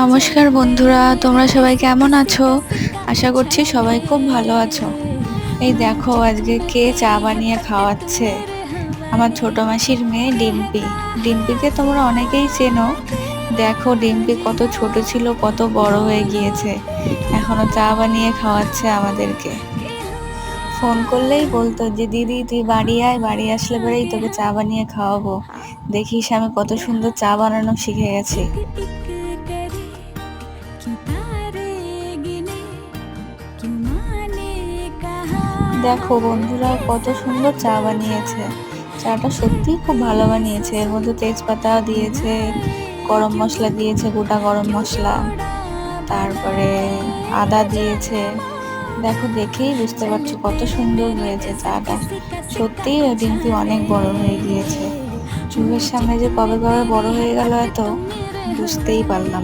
নমস্কার বন্ধুরা, তোমরা সবাই কেমন আছো? আশা করছি সবাই খুব ভালো আছো। এই দেখো আজকে কে চা বানিয়ে খাওয়াচ্ছে। আমার ছোট মাসির মেয়ে ডিম্পি। ডিম্পিকে তোমরা অনেকেই চেনো। দেখো ডিম্পি কত ছোট ছিল, কত বড় হয়ে গিয়েছে, এখনো চা বানিয়ে খাওয়াচ্ছে আমাদেরকে। ফোন করলেই বলতো যে দিদি তুই বাড়ি আয়, বাড়ি আসলে পরেই তোকে চা বানিয়ে খাওয়াবো। দেখিস আমি কত সুন্দর চা বানানো শিখে গেছি। দেখো বন্ধুরা কত সুন্দর চা বানিয়েছে। চাটা সত্যিই খুব ভালো বানিয়েছে। এর মধ্যে তেজপাতা দিয়েছে, গরম মশলা দিয়েছে, গোটা গরম মশলা, তারপরে আদা দিয়েছে। দেখো দেখেই বুঝতে পারছো কত সুন্দর হয়েছে চাটা। সত্যিই ওই ডিম্পি অনেক বড় হয়ে গিয়েছে। চোখের সামনে যে কবে কবে বড় হয়ে গেল এত বুঝতেই পারলাম।